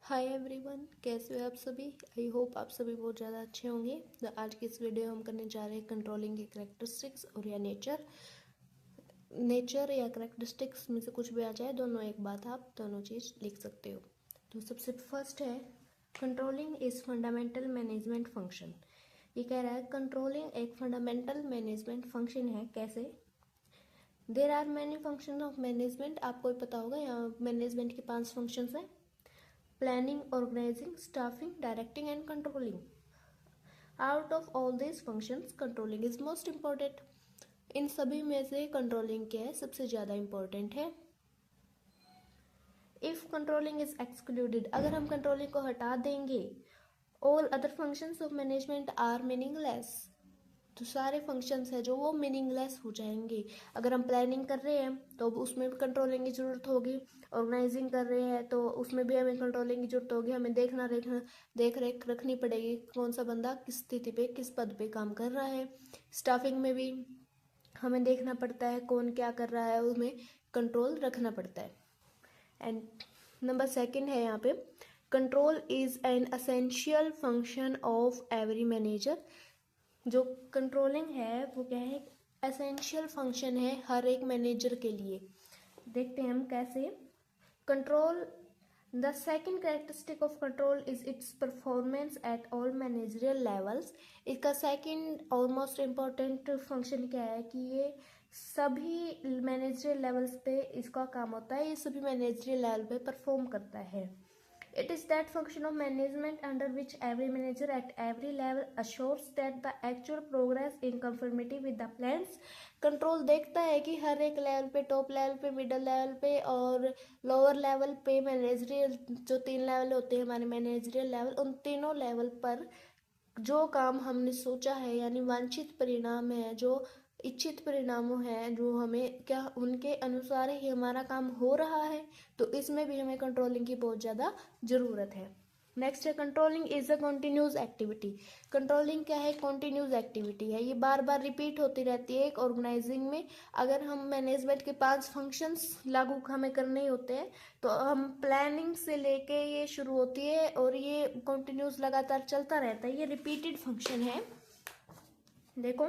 Hi everyone, कैसे हो आप सभी। आई होप आप सभी बहुत ज़्यादा अच्छे होंगे। तो आज की इस वीडियो हम करने जा रहे हैं कंट्रोलिंग के करेक्टरिस्टिक्स और या नेचर या करेक्टरिस्टिक्स में से कुछ भी आ जाए, दोनों एक बात, आप दोनों चीज़ लिख सकते हो। तो सबसे फर्स्ट है controlling is fundamental management function. ये कह रहा है कंट्रोलिंग एक फंडामेंटल मैनेजमेंट फंक्शन है। कैसे? There are many function of management. आपको पता होगा यहाँ मैनेजमेंट के 5 फंक्शंस हैं: planning, organizing, staffing, directing and controlling. Out of all these functions, controlling is most important. इन सभी में से कंट्रोलिंग क्या है, सबसे ज़्यादा इम्पोर्टेंट है। इफ कंट्रोलिंग इज एक्सक्लूडेड, अगर हम कंट्रोलिंग को हटा देंगे, all other functions of management are meaningless. तो सारे फंक्शंस है जो वो मीनिंगलेस हो जाएंगे। अगर हम प्लानिंग कर रहे हैं तो उसमें भी कंट्रोलिंग की ज़रूरत होगी। ऑर्गेनाइजिंग कर रहे हैं तो उसमें भी हमें कंट्रोलिंग की ज़रूरत होगी। हमें देख रेख रखनी पड़ेगी, कौन सा बंदा किस स्थिति पे किस पद पे काम कर रहा है। स्टाफिंग में भी हमें देखना पड़ता है कौन क्या कर रहा है, उसमें कंट्रोल रखना पड़ता है। एंड नंबर 2 है यहाँ पे, control is an essential function of every manager. जो कंट्रोलिंग है वो क्या है, एसेंशियल फंक्शन है हर एक मैनेजर के लिए। देखते हैं हम कैसे। Control, the second characteristic of control is it's performance at all managerial levels. इसका सेकंड और मोस्ट इम्पॉर्टेंट फंक्शन क्या है कि ये सभी मैनेजरियल लेवल्स पे इसका काम होता है, ये सभी मैनेजरियल लेवल पे परफॉर्म करता है। It is that function of management under which every manager at every level assures that the actual progress in conformity with the plans. Control देखता है कि हर एक लेवल पे, टॉप लेवल पे, मिडल लेवल पे और लोअर लेवल पे, managerial जो 3 लेवल होते हैं हमारे मैनेजरियल लेवल, उन तीनों लेवल पर जो काम हमने सोचा है यानी वांछित परिणाम है, जो इच्छित परिणामों हैं, जो हमें क्या उनके अनुसार ही हमारा काम हो रहा है, तो इसमें भी हमें कंट्रोलिंग की बहुत ज़्यादा ज़रूरत है। नेक्स्ट है controlling is a continuous activity. Controlling क्या है, कॉन्टिन्यूस एक्टिविटी है, ये बार बार रिपीट होती रहती है। एक ऑर्गेनाइजिंग में अगर हम मैनेजमेंट के 5 फंक्शंस लागू हमें करने ही होते हैं, तो हम प्लानिंग से लेके ये शुरू होती है और ये कॉन्टिन्यूस लगातार चलता रहता है, ये रिपीटेड फंक्शन है। देखो,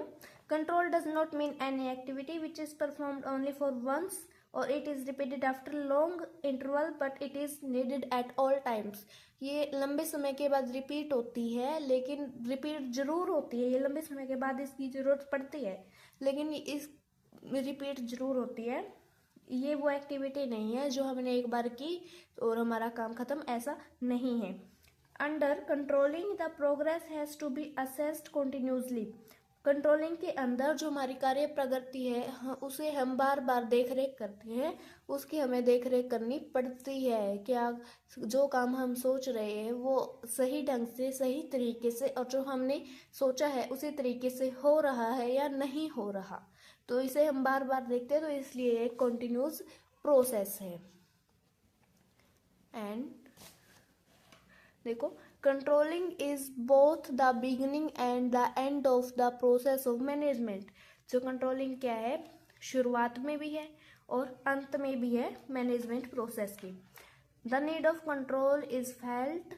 control does not mean any activity which is performed only for once और it is repeated after long interval but it is needed at all times. ये लंबे समय के बाद रिपीट होती है, लेकिन रिपीट जरूर होती है, ये लंबे समय के बाद इसकी जरूरत पड़ती है, लेकिन इस रिपीट जरूर होती है। ये वो एक्टिविटी नहीं है जो हमने एक बार की और हमारा काम खत्म, ऐसा नहीं है। Under controlling the progress has to be assessed continuously. Controlling के अंदर जो हमारी कार्य प्रगति है उसे हम बार बार देख रेख करते हैं, उसकी हमें देख रेख करनी पड़ती है। क्या जो काम हम सोच रहे हैं वो सही ढंग से, सही तरीके से और जो हमने सोचा है उसी तरीके से हो रहा है या नहीं हो रहा, तो इसे हम बार बार देखते हैं, तो इसलिए एक कंटिन्यूस प्रोसेस है। एंड देखो, controlling is both the beginning and the end of the process of management. जो कंट्रोलिंग क्या है, शुरुआत में भी है और अंत में भी है मैनेजमेंट प्रोसेस की। The need of control is felt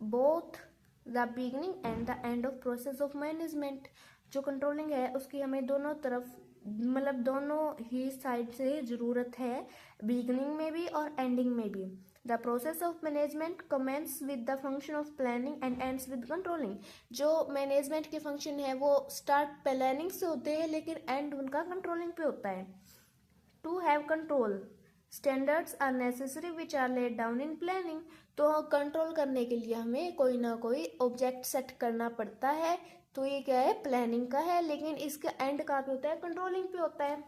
both the beginning and the end of process of management. जो कंट्रोलिंग है उसकी हमें दोनों तरफ, मतलब दोनों ही साइड से ज़रूरत है, बिगिनिंग में भी और एंडिंग में भी। The process of management commences with the function of planning and ends with controlling. जो मैनेजमेंट के फंक्शन है वो स्टार्ट प्लानिंग से होते हैं, लेकिन एंड उनका कंट्रोलिंग पे होता है। To have control standards are necessary which are laid down in planning. तो कंट्रोल करने के लिए हमें कोई ना कोई ऑब्जेक्ट सेट करना पड़ता है, तो ये क्या है, प्लानिंग का है, लेकिन इसका एंड कहाँ पे होता है, कंट्रोलिंग पे होता है।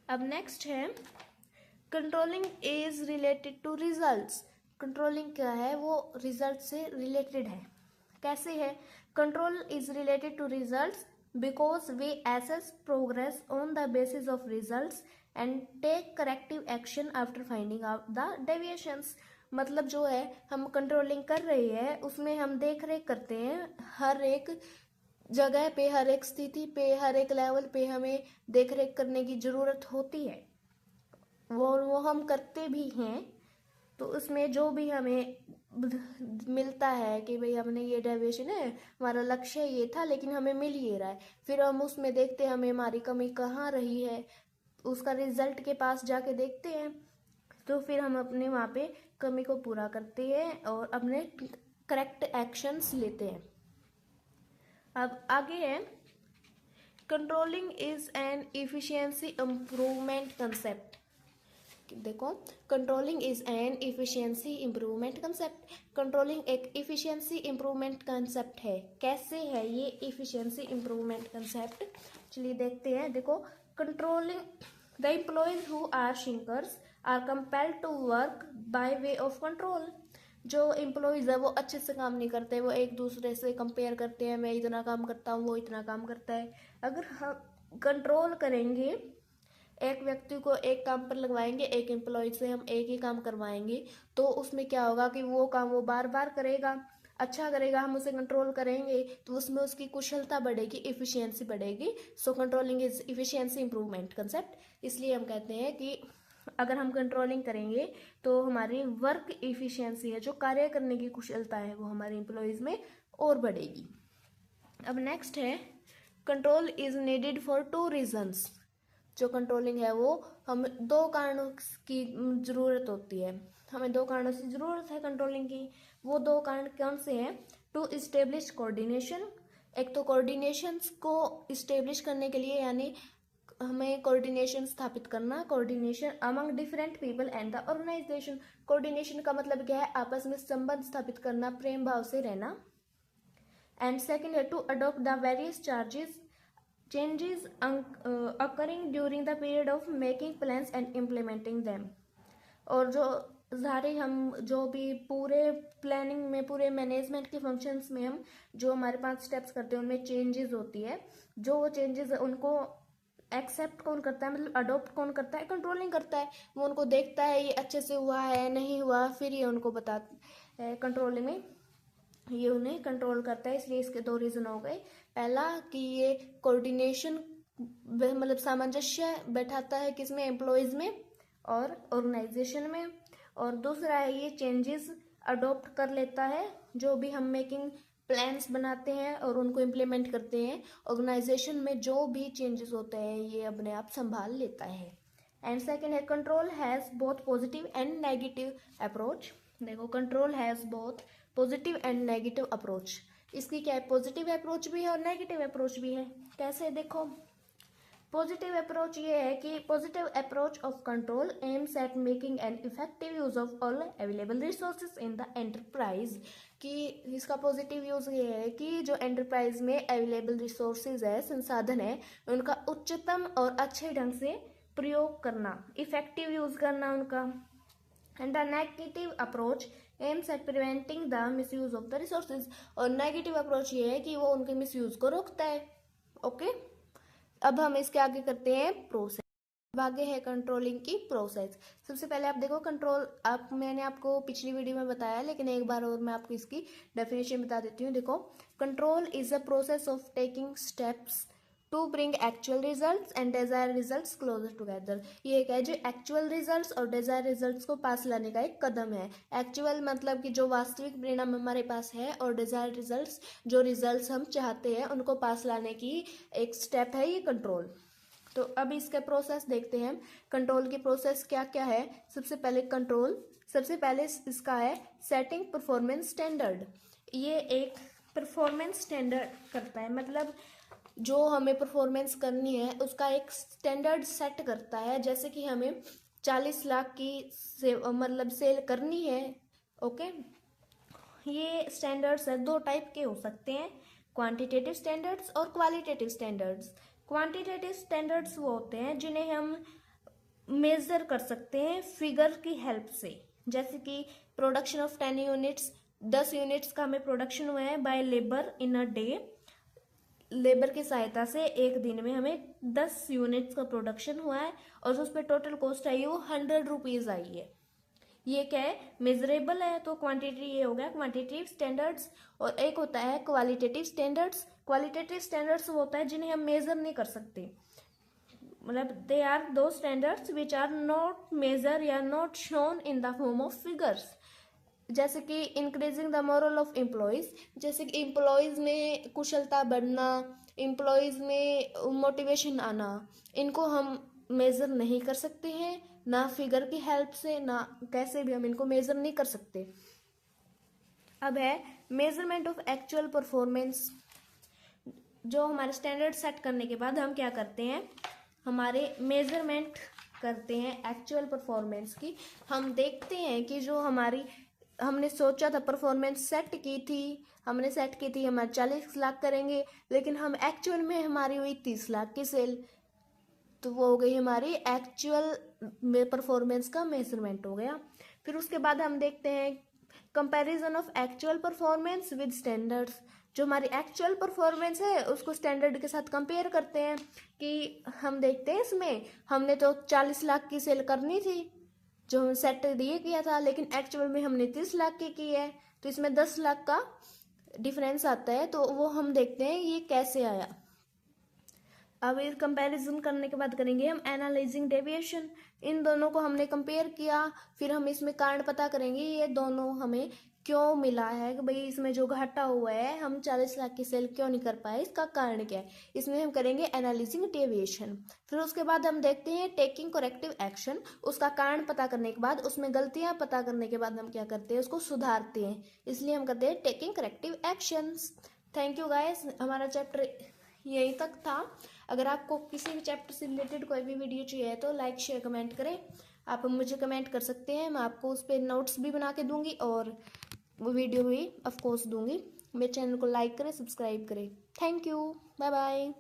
अब नेक्स्ट है controlling is related to results. Controlling क्या है, वो रिजल्ट से रिलेटेड है। कैसे है, control is related to results because we assess progress on the basis of results and take corrective action after finding out the deviations. मतलब जो है हम कंट्रोलिंग कर रही है उसमें हम देख रेख करते हैं हर एक जगह पे, हर एक स्थिति पे, हर एक लेवल पे हमें देख रेख करने की ज़रूरत होती है, वो हम करते भी हैं। तो उसमें जो भी हमें मिलता है कि भाई हमने ये डेविएशन है, हमारा लक्ष्य ये था लेकिन हमें मिल ये रहा है, फिर हम उसमें देखते हैं हमें हमारी कमी कहाँ रही है, उसका रिजल्ट के पास जाके देखते हैं, तो फिर हम अपने वहाँ पे कमी को पूरा करते हैं और अपने करेक्ट एक्शंस लेते हैं। अब आगे है, controlling is an efficiency improvement concept. देखो, controlling is an efficiency improvement concept. Controlling एक इफिशियंसी इम्प्रूवमेंट कंसेप्ट है। कैसे है ये इफिशियंसी इम्प्रूवमेंट कंसेप्ट, चलिए देखते हैं। देखो, controlling the employees who are shirkers are compelled to work by way of control. जो एम्प्लॉयज है वो अच्छे से काम नहीं करते, वो एक दूसरे से कंपेयर करते हैं, मैं इतना काम करता हूँ, वो इतना काम करता है। अगर हम कंट्रोल करेंगे, एक व्यक्ति को एक काम पर लगवाएंगे, एक एम्प्लॉय से हम एक ही काम करवाएंगे, तो उसमें क्या होगा कि वो काम वो बार बार करेगा, अच्छा करेगा, हम उसे कंट्रोल करेंगे तो उसमें उसकी कुशलता बढ़ेगी, इफिशियंसी बढ़ेगी। So controlling is efficiency improvement concept. इसलिए हम कहते हैं कि अगर हम कंट्रोलिंग करेंगे तो हमारी वर्क इफिशियंसी है, जो कार्य करने की कुशलता है, वो हमारे एम्प्लॉयज में और बढ़ेगी। अब नेक्स्ट है, control is needed for 2 reasons. जो कंट्रोलिंग है वो हमें 2 कारणों की ज़रूरत होती है, हमें 2 कारणों से ज़रूरत है कंट्रोलिंग की। वो 2 कारण कौन से हैं? टू इस्टेब्लिश कोऑर्डिनेशन, एक तो कोऑर्डिनेशंस को इस्टेब्लिश करने के लिए, यानी हमें कोऑर्डिनेशन स्थापित करना, coordination among different people and the organization. Coordination का मतलब क्या है? आपस में संबंध स्थापित करना, प्रेम भाव से रहना। एंड सेकेंड है to adopt the various changes occurring during the period of making plans and implementing them। और जो सारे हम जो भी पूरे प्लानिंग में, पूरे मैनेजमेंट के फंक्शंस में हम जो हमारे 5 स्टेप्स करते हैं उनमें चेंजेस होती है, जो वो चेंजेस उनको एक्सेप्ट कौन करता है, मतलब अडॉप्ट कौन करता है? कंट्रोलिंग करता है। वो उनको देखता है ये अच्छे से हुआ है नहीं हुआ, फिर ये उनको बताता है कंट्रोलिंग में, ये उन्हें कंट्रोल करता है। इसलिए इसके 2 रीजन हो गए। पहला कि ये कोऑर्डिनेशन मतलब सामंजस्य बैठाता है किसमें? एम्प्लॉयज में और ऑर्गेनाइजेशन में। और दूसरा है ये चेंजेस अडॉप्ट कर लेता है, जो भी हम मेकिंग प्लान्स बनाते हैं और उनको इम्प्लीमेंट करते हैं, ऑर्गेनाइजेशन में जो भी चेंजेस होते हैं ये अपने आप संभाल लेता है। एंड सेकेंड है control has both positive and negative approach. देखो, control has both positive and negative approach. इसकी क्या है? पॉजिटिव अप्रोच भी है और नेगेटिव अप्रोच भी है। कैसे? देखो, पॉजिटिव अप्रोच ये है कि positive approach of control aims at making an effective use of all available resources in the enterprise. कि इसका पॉजिटिव यूज ये है कि जो एंटरप्राइज में अवेलेबल रिसोर्सेज है, संसाधन है, उनका उच्चतम और अच्छे ढंग से प्रयोग करना, इफेक्टिव यूज करना उनका। And the negative approach aims at preventing the misuse of the resources. और नेगेटिव अप्रोच ये है कि वो उनके मिसयूज को रोकता है। ओके, अब हम इसके आगे करते हैं प्रोसेस। अब आगे है कंट्रोलिंग की प्रोसेस। सबसे पहले आप देखो, कंट्रोल आप मैंने आपको पिछली वीडियो में बताया, लेकिन एक बार और मैं आपको इसकी डेफिनेशन बता देती हूँ। देखो, control is a process of taking steps to bring actual results and desire results closer together. ये एक है जो एक्चुअल रिजल्ट्स और डिजायर रिजल्ट्स को पास लाने का एक कदम है। एक्चुअल मतलब कि जो वास्तविक परिणाम हमारे पास है, और डिजायर रिजल्ट्स जो रिजल्ट्स हम चाहते हैं उनको पास लाने की एक स्टेप है ये कंट्रोल। तो अब इसका प्रोसेस देखते हैं। कंट्रोल की प्रोसेस क्या क्या है? सबसे पहले इसका है सेटिंग परफॉर्मेंस स्टैंडर्ड। ये एक परफॉर्मेंस स्टैंडर्ड करता है, मतलब जो हमें परफॉर्मेंस करनी है उसका एक स्टैंडर्ड सेट करता है। जैसे कि हमें 40 लाख की मतलब सेल करनी है। ओके, ये स्टैंडर्ड्स है 2 टाइप के हो सकते हैं, क्वांटिटेटिव स्टैंडर्ड्स और क्वालिटेटिव स्टैंडर्ड्स। क्वांटिटेटिव स्टैंडर्ड्स वो होते हैं जिन्हें हम मेजर कर सकते हैं फिगर की हेल्प से। जैसे कि प्रोडक्शन ऑफ 10 यूनिट्स, 10 यूनिट्स का हमें प्रोडक्शन हुआ है by labour in a day. Labour की सहायता से एक दिन में हमें 10 यूनिट्स का प्रोडक्शन हुआ है और उस पर टोटल कॉस्ट आई है वो 100 रुपीज़ आई है। ये क्या है? मेजरेबल है। तो क्वांटिटी ये हो गया क्वांटिटेटिव स्टैंडर्ड्स। और एक होता है क्वालिटेटिव स्टैंडर्ड्स। क्वालिटेटिव स्टैंडर्ड्स वो होता है जिन्हें हम मेजर नहीं कर सकते, मतलब दे आर दो standards which are not measure या not shown in the form of figures. जैसे कि increasing the morale of employees, जैसे कि एम्प्लॉयज़ में कुशलता बढ़ना, एम्प्लॉयज़ में मोटिवेशन आना, इनको हम मेज़र नहीं कर सकते हैं, ना फिगर की हेल्प से, ना कैसे भी हम इनको मेज़र नहीं कर सकते। अब है मेजरमेंट ऑफ एक्चुअल परफॉर्मेंस। जो हमारे स्टैंडर्ड सेट करने के बाद हम क्या करते हैं, हमारे मेजरमेंट करते हैं एक्चुअल परफॉर्मेंस की। हम देखते हैं कि जो हमारी हमने सोचा था परफॉर्मेंस सेट की थी, हमने सेट की थी हमारे 40 लाख करेंगे, लेकिन हम एक्चुअल में हमारी हुई 30 लाख की सेल, तो वो हो गई हमारी एक्चुअल परफॉर्मेंस का मेजरमेंट हो गया। फिर उसके बाद हम देखते हैं comparison of actual performance with standards. जो हमारी एक्चुअल परफॉर्मेंस है उसको स्टैंडर्ड के साथ कंपेयर करते हैं कि हम देखते हैं इसमें हमने तो 40 लाख की सेल करनी थी जो हमें सेट दिए किया था, लेकिन एक्चुअल में हमने 30 लाख की है, तो इसमें 10 लाख का डिफरेंस आता है। तो वो हम देखते हैं ये कैसे आया। अब इस कंपैरिजन करने के बाद करेंगे हम एनालाइजिंग डेविएशन। इन दोनों को हमने कंपेयर किया, फिर हम इसमें कारण पता करेंगे ये दोनों हमें क्यों मिला है, कि भाई इसमें जो घाटा हुआ है हम 40 लाख की सेल क्यों नहीं कर पाए, इसका कारण क्या है, इसमें हम करेंगे एनालाइजिंग डेविएशन। फिर उसके बाद हम देखते हैं टेकिंग करेक्टिव एक्शन। उसका कारण पता करने के बाद, उसमें गलतियां पता करने के बाद हम क्या करते हैं, उसको सुधारते हैं, इसलिए हम करते हैं taking corrective actions. Thank you guys, हमारा चैप्टर यहीं तक था। अगर आपको किसी भी चैप्टर से रिलेटेड कोई भी वीडियो चाहिए तो लाइक शेयर कमेंट करें। आप मुझे कमेंट कर सकते हैं, मैं आपको उस पर नोट्स भी बना के दूंगी और वो वीडियो भी ऑफ कोर्स दूंगी। मेरे चैनल को लाइक करें, सब्सक्राइब करें। Thank you, bye bye.